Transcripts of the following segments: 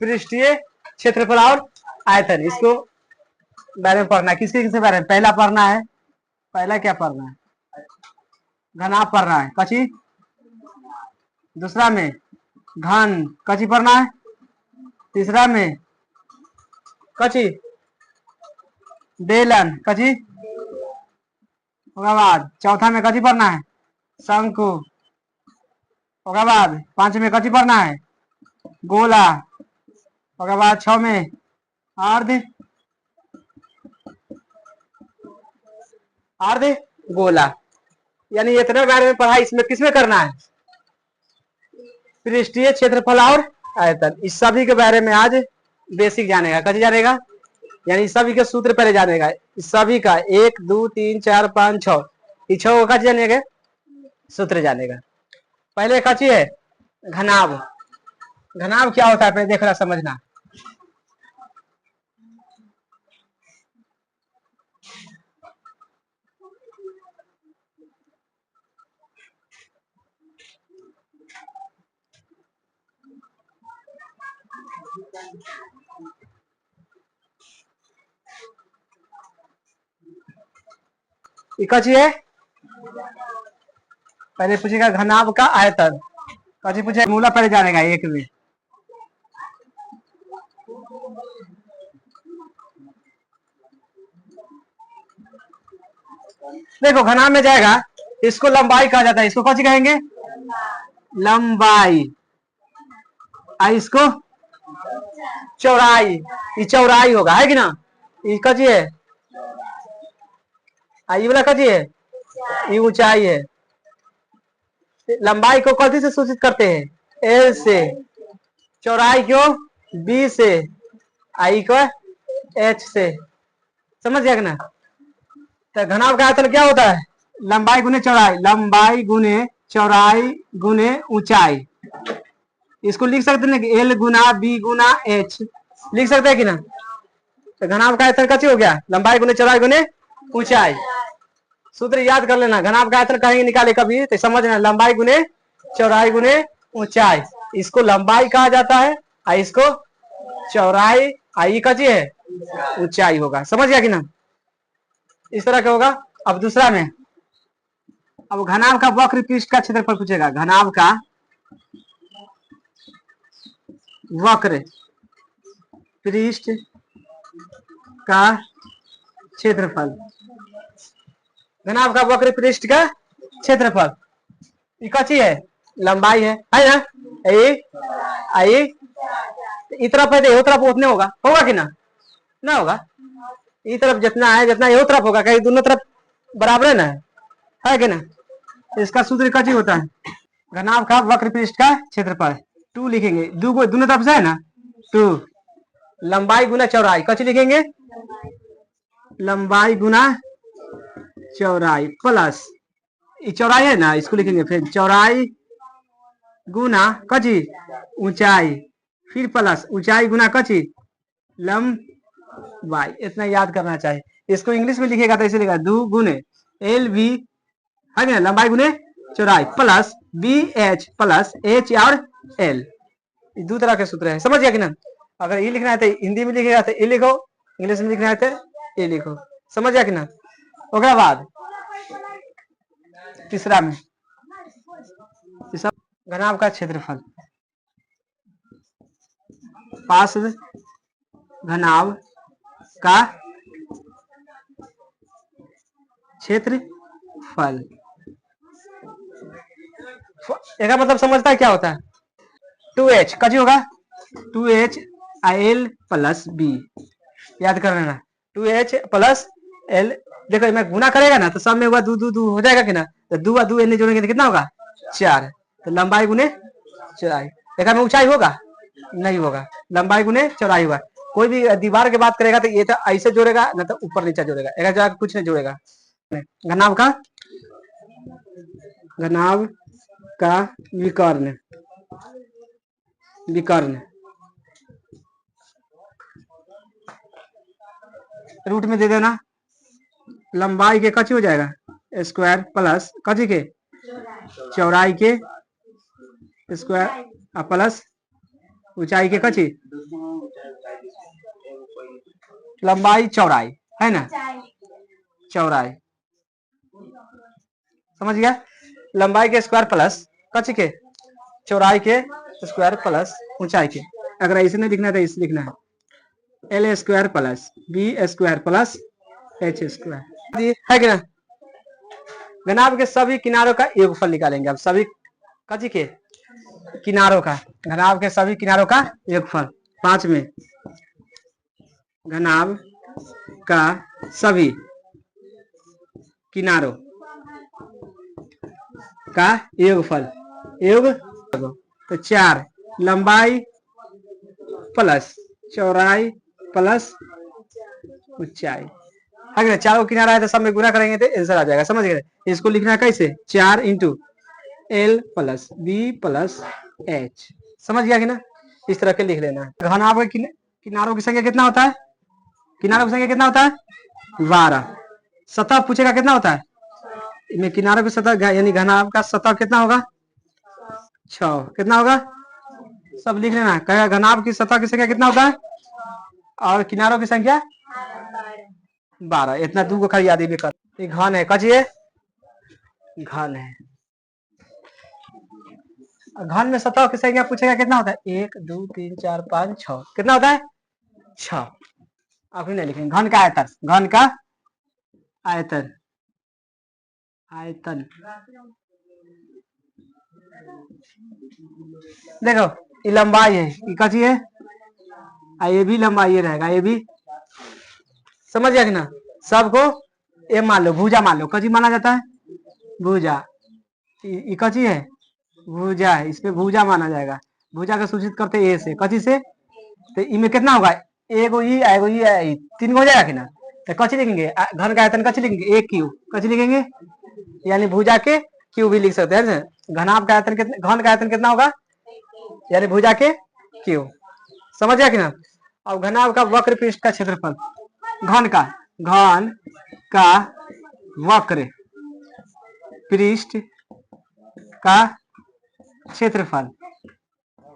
पृष्ठीय क्षेत्रफल और आयतन, इसको बारे में पढ़ना है। किसके किसके बारे में? पहला पढ़ना है, पहला क्या पढ़ना है? घनाभ पढ़ना है। कची दूसरा में घन कची पढ़ना है। तीसरा में कची बेलन कची। बाद चौथा में कची पढ़ना है? शंकु। बाद 5 में कची पढ़ना है? गोला। बाद 6 में अर्ध गोला। यानी इतने बारे में पढ़ाई इसमें किसमें करना है? पृष्ठीय क्षेत्रफल और आयतन, इस सभी के बारे में आज बेसिक जानेगा। कैसे जानेगा? यानी सभी के सूत्र पहले जानेगा, इस सभी का 1 2 3 4 5 6 ये 6 का जानेगा, सूत्र जानेगा। पहले कची है? घनाभ। घनाभ क्या होता है पहले देखना समझना। कची है? पहले पूछेगा घनाभ का आयतन। कची पूछे? मूला पहले जानेगा 1 में। देखो घनाभ में जाएगा, इसको लंबाई कहा जाता है। इसको कौन सी कहेंगे? लंबाई। इसको चौड़ाई। ये चौड़ाई होगा, है कि ना? ये कची है? ये वाला कची है? ये ऊंचाई है। लंबाई को कथी से सूचित करते हैं? एल से। चौड़ाई क्यों? बी से। आई को एच से। समझ गया ना? तो घनाभ का आयतन क्या होता है? लंबाई गुने चौड़ाई। लंबाई गुने चौड़ाई गुने ऊंचाई। इसको लिख सकते हैं कि एल गुना बी गुना एच, लिख सकते हैं कि ना? तो घनाभ का आयतन कैसे हो गया? लंबाई गुने चौड़ाई गुने ऊंचाई। सूत्र याद कर लेना। घनाभ का आयतन कहीं निकाले कभी तो समझना, लंबाई गुने चौड़ाई गुने ऊंचाई। इसको लंबाई कहा जाता है और इसको चौड़ाई, आई कची है? ऊंचाई होगा। समझ गया कि ना? इस तरह का होगा। अब दूसरा में, अब घनाभ का वक्र पृष्ठ का क्षेत्रफल पूछेगा। घनाभ का वक्र पृष्ठ का क्षेत्रफल। घनाभ का वक्र पृष्ठ का क्षेत्रफल ये कची है? लंबाई है ना? ये तरफ है तो ये तरफ उतने होगा कि ना? ना होगा। ये तरफ जितना है जितना ये तरफ होगा, कहीं दोनों तरफ बराबर है ना? है कि ना? इसका सूत्र कची होता है? घनाभ का वक्र पृष्ठ का क्षेत्रफल 2 लिखेंगे। दोनों तरफ से है ना? 2 लंबाई गुना चौड़ाई कची लिखेंगे? लंबाई गुना चौड़ाई प्लस चौड़ाई है ना, इसको लिखेंगे फिर चौड़ाई गुना कची ऊंचाई, फिर प्लस ऊंचाई गुना कची लंबाई। इतना याद करना चाहिए। इसको इंग्लिश में लिखेगा तो ऐसे लिखेगा 2 गुने एल बी, है ना? लंबाई गुने चौड़ाई plus B H plus H और एल। दो तरह के सूत्र है। समझ गया कि ना? अगर ये लिखना है तो हिंदी में लिखेगा तो ये लिखो, इंग्लिश में लिखना है तो ये लिखो। समझ गया कि ना? उसके बाद तीसरा में घनाभ का क्षेत्रफल। पार्श्व घनाभ का क्षेत्रफल। इसका मतलब समझता है क्या होता है? 2h कजी होगा 2h एल प्लस बी। याद कर लेना 2h प्लस एल। देखो मैं गुना करेगा ना तो सब में हुआ 2 2 2 हो जाएगा कि ना? तो 2 2 एन जोड़ेंगे तो कितना होगा? 4। तो लंबाई गुने चौड़ाई। देखा में ऊंचाई होगा? नहीं होगा। लंबाई गुने चौड़ाई होगा। कोई भी दीवार की बात करेगा तो ये तो ऐसे जोड़ेगा ना तो ऊपर नीचे जोड़ेगा, ऐसा जाकर कुछ नहीं जोड़ेगा। घनाभ का विकर्ण रूट में दे देना। लंबाई के कची हो जाएगा स्क्वायर प्लस कची के चौड़ाई के स्क्वायर प्लस ऊंचाई के कची लंबाई चौड़ाई है ना, चौड़ाई समझ गया। लंबाई के स्क्वायर प्लस कच के चौड़ाई के स्क्वायर प्लस ऊंचाई के। अगर ऐसे नहीं लिखना है तो इसे लिखना है L square plus B square plus H square है कि ना। घनाभ के सभी किनारों का योगफल निकालेंगे अब, सभी कची के किनारों का, घनाभ के सभी किनारों का योगफल। 5 में घनाभ का सभी किनारों का योगफल, योग तो 4 लंबाई प्लस चौड़ाई प्लस ऊंचाई अगर चारों किनारा है तो सब में गुना करेंगे तो आंसर आ जाएगा। समझ गए। इसको लिखना है कैसे 4 into L plus B plus H. समझ गया कि ना, इस तरह के लिख लेना। घनाभ के किनारों की संख्या कितना होता है, किनारों की संख्या कितना होता है 12। सतह पूछेगा कितना होता है, इनमें किनारों की सतह यानी घनाभ का सतह कितना होगा 6। कितना होगा सब लिख लेना। कहेगा घनाभ की सतह की संख्या कितना होता है और किनारों की संख्या 12। इतना दू को खाली याद भी कर। ये घन है, कचिए घन है। घन में सतह की संख्या पूछेगा कितना होता है 1 2 3 4 5 6। कितना होता है 6। आप नहीं लिखेंगे। घन का आयतन, घन का आयतन, आयतन देखो ये लंबाई है, ये कची है, ये भी लंबाई ये रहेगा, ये भी। समझ गया कि ना। सबको ये मान लो, भुजा मान लो, कची माना जाता है भुजा। ये कची है भुजा है, इसमें भुजा माना जाएगा। भुजा का सूचित करते ए से, कची से। तो इनमें कितना होगा एगो ई एगो ई 3 हो जाएगा कि ना। तो कची लिखेंगे घन का आयतन कची लिखेंगे 1 क्यू कची लिखेंगे, यानी भुजा के क्यू भी लिख सकते हैं। घनाभ का आयतन कितना, घन का आयतन कितना होगा यानी भुजा के क्यू। समझ गया कि ना। अब घनाभ का वक्र पृष्ठ का क्षेत्रफल, घन का वक्र पृष्ठ का क्षेत्रफल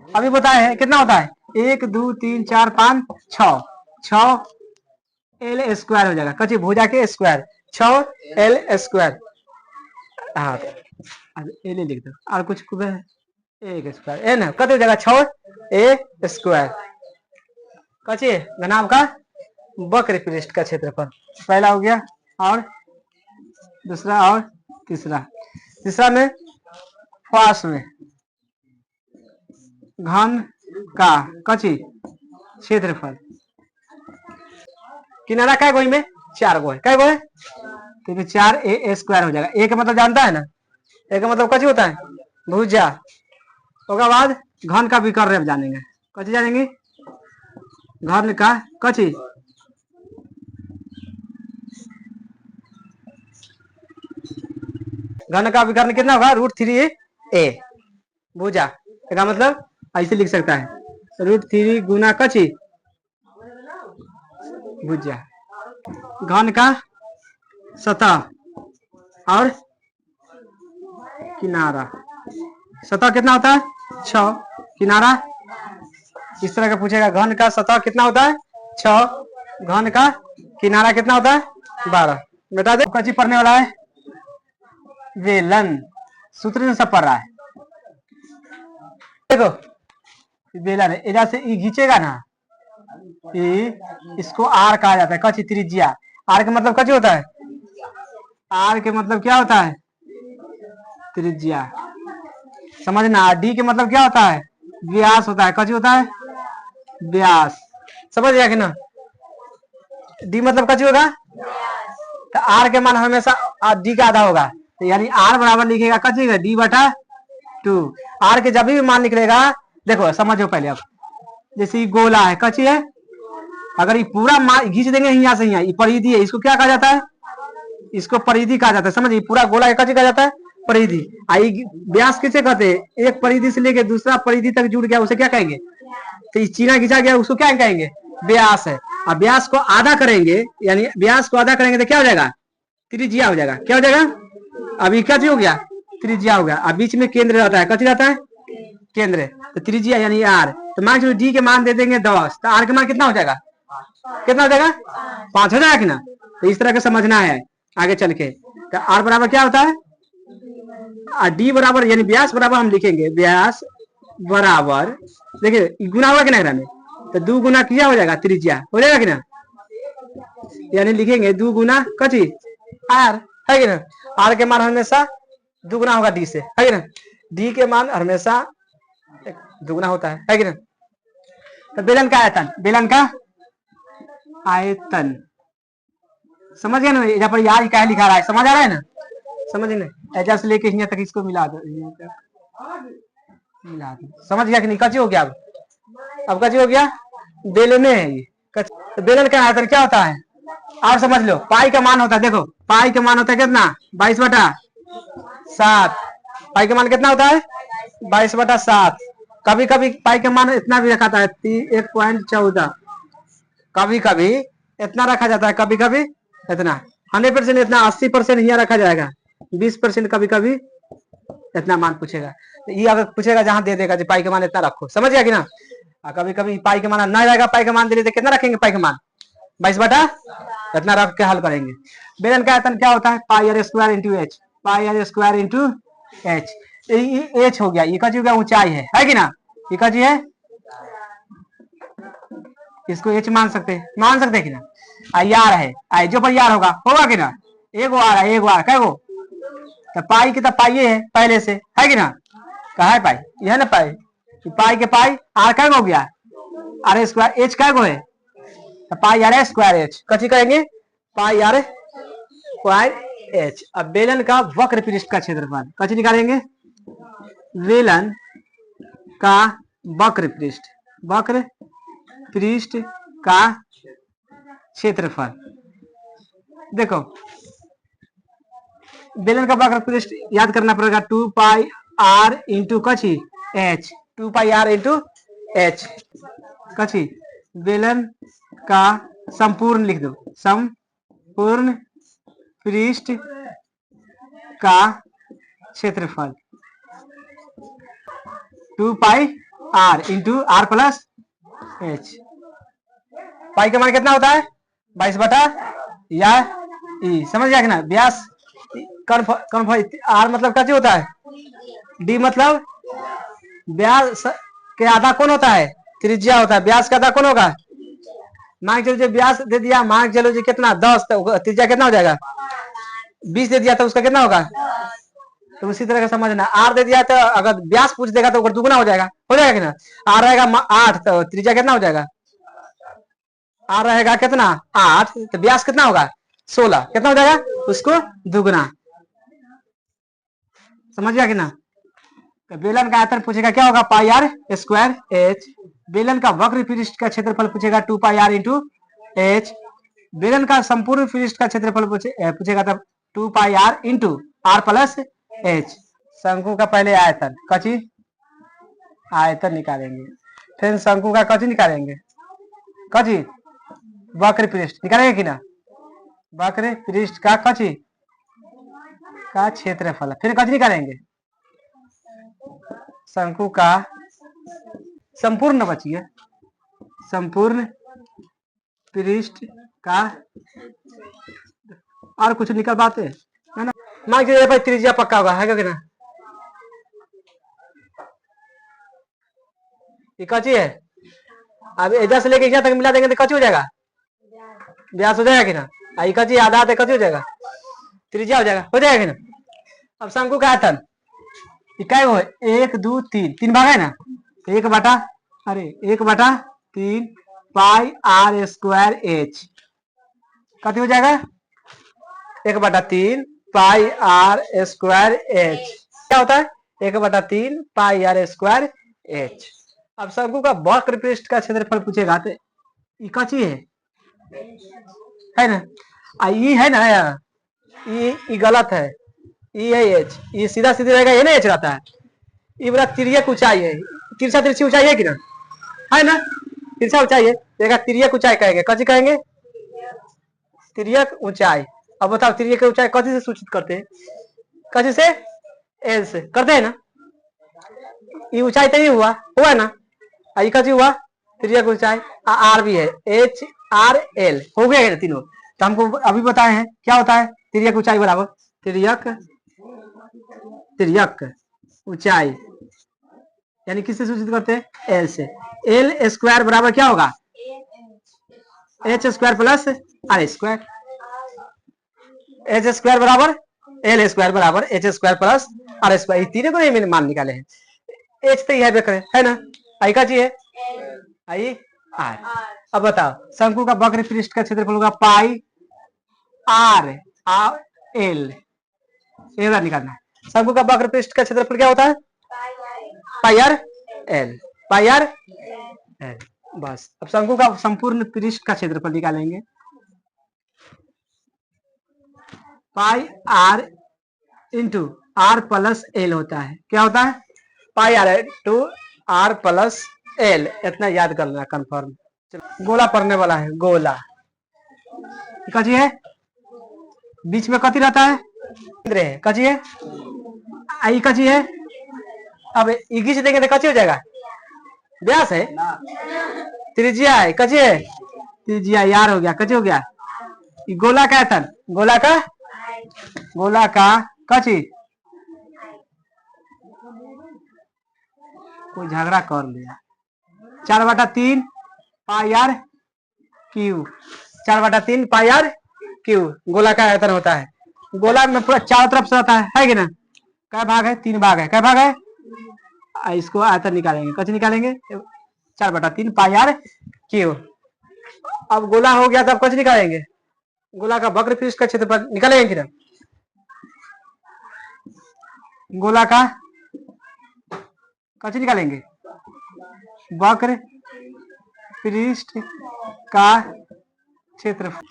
अभी बताए हैं कितना होता है 1 2 3 4 5 6 एल स्क्वायर हो जाएगा। कची भुजा के स्क्वायर 6 एल स्क्वायर। हाँ एल लिख दो और कुछ एक स्क्वायर ए ना कत हो जाएगा 6 ए स्क्वायर। कची घनाभ का वक्र पृष्ठ का क्षेत्रफल पहला हो गया, और दूसरा और तीसरा। तीसरा में फास में घन का कची क्षेत्रफल, किनारा क्या गोई में 4 गो है, क्या गो है तो 4 ए स्क्वायर हो जाएगा। ए का मतलब जानता है ना, ए का मतलब कची होता है भुजा। उसके बाद घन का विकर्ण अब जानेंगे, कची जानेंगे घन का कची घन का विकर्ण कितना होगा √3a भुजा का मतलब ऐसे लिख सकता है √3 गुना कची भुजा। घन का सतह और किनारा, सतह कितना होता है 6, किनारा इस तरह का पूछेगा। घन का सतह कितना होता है 6, घन का किनारा कितना होता है 12। बता दे कची पढ़ने वाला है वेलन, सूत्र में सब पढ़ रहा है। देखो वेलन है, इधर से ई खींचेगा ना, इसको आर कहा जाता है, कची त्रिज्या। आर का मतलब कची होता है, आर के मतलब क्या होता है त्रिज्या, समझना। डी के मतलब क्या होता है व्यास होता है, कची होता है व्यास। समझ गया कि ना। डी मतलब कची होगा, तो आर के मान हमेशा डी का आधा होगा, तो यानी आर बराबर लिखेगा कची का D/2। आर के जब भी मान निकलेगा, देखो समझो पहले अब, जैसे गोला है कची है, अगर ये पूरा मान खींच देंगे यहाँ से यहाँ, ये परिधि है, इसको क्या कहा जाता है इसको परिधि कहा जाता है। समझिए पूरा गोला कची कहा जाता है परिधि। आई व्यास किसे कहते हैं, एक परिधि से लेके दूसरा परिधि तक जुड़ गया उसे क्या कहेंगे, तो चीना खींचा गया उसको क्या कहेंगे व्यास है। अब व्यास को आधा करेंगे, यानी व्यास को आधा करेंगे तो क्या हो जाएगा त्रिज्या हो जाएगा। क्या हो जाएगा, अभी क्या हो गया त्रिज्या हो गया। अब बीच में केंद्र रहता है, कथी रहता है केंद्र, तो त्रिज्या यानी आर। तो मान लो डी के मान दे देंगे 10, तो आर के मान कितना हो जाएगा कितना हो जाएगा 5 हो जाएगा कि ना। तो इस तरह के समझना है आगे चल के। तो आर बराबर क्या होता है, डी बराबर यानी व्यास बराबर हम लिखेंगे, व्यास बराबर देखिए गुना होगा कि ना में, तो 2 गुना किया हो जाएगा त्रिज्या, हो जाएगा कि ना। यानी लिखेंगे 2 गुना कची आर, है कि ना। आर के मान हमेशा दुगुना होगा डी से, है कि ना। डी के मान हमेशा दुगुना होता है कि ना। तो बेलन का आयतन, बेलन का आयतन समझ गए ना। यहाँ पर यार क्या लिखा रहा है, समझ आ रहा है ना, समझ नहीं ऐसा से लेके यहाँ तक इसको मिला दो, मिला दो, समझ गया कि नहीं। कच्ची हो गया, अब कच्ची हो गया, बेलने है ये। तो बेलन का आयतन क्या होता है आप समझ लो, पाई का मान होता है, देखो पाई का मान होता है कितना 22/7। पाई का मान कितना होता है 22/7। कभी कभी पाई का मान इतना भी रखा था 1.14, कभी कभी इतना रखा जाता है, कभी कभी इतना। 100% इतना, 80% यहाँ रखा जाएगा, 20% कभी कभी इतना मान पूछेगा। ये अगर पूछेगा जहां दे देगा पाई का मान इतना रखो, समझ गया कि ना। कभी कभी पाई का मान ना रहेगा, पाई का मान दे देते कितना रखेंगे पाई का मान 22 इतना रख के हल करेंगे। बेलन का आयतन क्या होता है pi r square into h, pi r square into h. H हो गया, ये का हो गया ऊंचाई है कि ना, ये का जी है, इसको एच मान सकते हैं कि ना। आई आर है, आई जो पर यार होगा कि ना, एक आर है, एक आर क्या तो पाई की तो पाई है पहले से, है कि ना। कहा है पाई, यह ना पाई, पाई के पाई आर क्या हो गया आर स्क्वायर, एच क्या है पाई आर स्क्वायर एच, कथी कहेंगे पाई आर स्क्वायर एच। अब बेलन का वक्र पृष्ठ का क्षेत्रफल कथी निकालेंगे, बेलन का वक्र पृष्ठ का क्षेत्रफल। देखो बेलन का वक्र पृष्ठ याद करना पड़ेगा 2 पाई आर इंटू कची H, 2 pi r into H कची। बेलन का संपूर्ण लिख दो, संपूर्ण पृष्ठ का क्षेत्रफल 2 pi r into r plus h. Pi का मान कितना होता है 22 या ई, समझ गया कि ना। व्यास आर मतलब क्या होता है, डी मतलब व्यास के आधा कौन होता है त्रिज्या होता है, व्यास का आधा कौन होगा। मान चलो जो व्यास दे दिया, मान चलो जी कितना 10, तो त्रिज्या कितना हो जाएगा 20 दे दिया तो उसका कितना होगा। तो उसी तरह का समझना, आर दे दिया तो अगर व्यास पूछ देगा तो दुगुना हो जाएगा कि ना। आर रहेगा 8 तो त्रिज्या कितना हो जाएगा, आर रहेगा कितना 8 तो व्यास कितना होगा 16, कितना हो जाएगा उसको दुगुना, समझ गया कि ना। तो बेलन का आयतन पूछेगा क्या होगा पाई आर स्क्वायर एच। बेलन का वक्र पृष्ठ का क्षेत्रफल पूछेगा 2 पाई आर इंटू एच। बेलन का संपूर्ण पृष्ठ का क्षेत्रफल पूछेगा तब 2 pi r into r plus h. शंकु का पहले आयतन कची आयतन निकालेंगे, फिर शंकु का कची निकालेंगे, कची वक्र पृष्ठ निकालेंगे कि ना, वक्र पृष्ठ का कची का क्षेत्रफल, फिर कची निकालेंगे शंकु का संपूर्ण बचिए, संपूर्ण पृष्ठ का। और कुछ निकल पाते है ना। मान के भाई त्रिज्या पक्का होगा है कि ना, ये कची है। अब इधर से लेके यहाँ तक मिला देंगे तो कची हो जाएगा, व्यास हो जाएगा कि ना। आई कची आधा आधा कची हो जाएगा त्रिज्या हो जाएगा, हो जाएगा कि ना। अब शंकु का आयतन क्या हो 1 2 3, 3 भाग है ना, 1/3 पाई आर स्क्वायर एच कति हो जाएगा 1/3 पाई आर स्क्वायर एच। क्या होता है 1/3 पाई आर स्क्वायर एच। अब शंकु का वक्र पृष्ठ का क्षेत्रफल पूछेगा तो ये कची है ना, ये है ना, ये गलत है, ये है एच, ये सीधा सीधी रहेगा, ये ना एच रहता है। ये बड़ा तिर्यक ऊंचाई है, तिरछा तिरछी ऊंचाई है कि ना, है ना तिरछा ऊंचाई है, देखा तिर्यक ऊंचाई कहेंगे, कची कहेंगे तिर्यक ऊंचाई। अब बताओ तिर्यक ऊंचाई कथी से सूचित करते हैं, कथी से एल से करते हैं ना। ये ऊंचाई तो ही हुआ ना, ये कथी हुआ तिर्यक ऊंचाई। आर भी है एच आर एल हो गया है तीनों। तो हमको अभी बताए हैं क्या होता है, तिर्यक ऊंचाई बराबर तिर्यक तिर्यक ऊंचाई, यानी किससे सूचित करते हैं, एल से। एल स्क्वायर बराबर क्या होगा, H square plus R square. H square बराबर एल स्क्वायर बराबर H square plus R square, तीनों को नहीं मैंने मान निकाले हैं। एच तो यह बेकर है ना, आई का चाहिए आई आर। अब बताओ शंकु का वक्र पृष्ठ का क्षेत्रफल होगा पाई आर एल, ये निकालना है। शंकु का वक्र पृष्ठ का क्षेत्रफल क्या होता है, pi r l, pi r l. बस अब शंकु का संपूर्ण पृष्ठ का क्षेत्रफल निकालेंगे, pi r into r plus l होता है, क्या होता है, pi r two r plus l, इतना याद करना कंफर्म। गोला पड़ने वाला है, गोला कची है, बीच में कथी रहता है, केंद्र है, कची है आई कची है। अब इगी से देंगे तो कची हो जाएगा, व्यास है, त्रिज्या है, कची है त्रिज्या, यार हो गया, कची हो गया। गोला का था, गोला का कची, कोई झगड़ा कर लिया, 4/3 pi r cube, 4/3 pi r cube गोला का आयतन होता है। गोला में पूरा चारों तरफ से रहता है कि ना, क्या भाग है, 3 भाग है, क्या भाग है, इसको आयतन निकालेंगे, कैसे निकालेंगे, 4/3 पाई आर क्यू। अब गोला हो गया तो अब कैसे निकालेंगे, गोला का वक्र पृष्ठ का क्षेत्रफल निकालेंगे कि गोला का कैसे निकालेंगे, वक्र पृष्ठ का क्षेत्रफल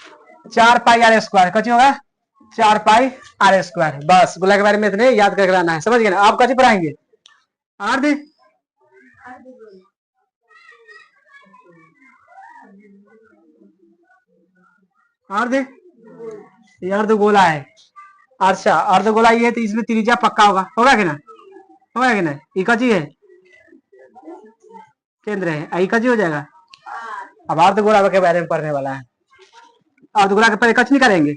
4 पाई आर स्क्वायर, कैसे होगा 4 पाई आर स्क्वायर। बस गोला के बारे में इतने याद करके लाना है, समझ गए ना। आप कैसे पढ़ाएंगे, अर्ध अर्ध ये अर्ध गोला है, अच्छा अर्ध गोला ये है तो इसमें त्रिज्या पक्का होगा कि ना, होगा कि ना, इकाची है, केंद्र है, इकाची हो जाएगा। अब अर्ध गोला के बारे में पढ़ने वाला है, अर्ध गोला के पहले कच निकालेंगे,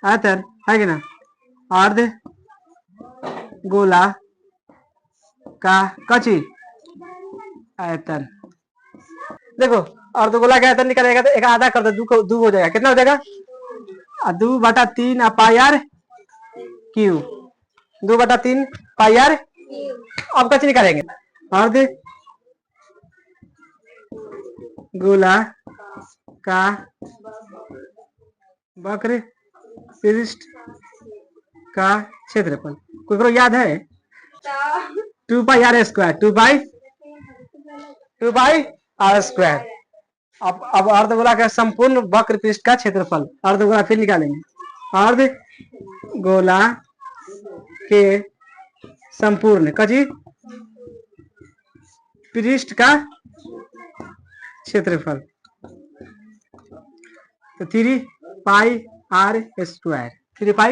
आयतन है कि ना, अर्ध गोला का कची आयतन। देखो अर्धगोला का आयतन निकालेगा तो एक आधा कर दो, दो हो जाएगा, कितना हो जाएगा, 2/3 पाई आर क्यू, 2/3 पाई आर। अब कैसे निकालेंगे, अर्ध गोला का वक्र पृष्ठ का क्षेत्रफल, कोई याद है, 2 pi r square, 2 pi r square. अब अर्धगोला का संपूर्ण वक्र पृष्ठ का क्षेत्रफल, अर्धगोला फिर निकालेंगे, अर्धगोला के संपूर्ण कजी पृष्ठ का क्षेत्रफल, तो 3 पाई आर स्क्वायर, 3 पाई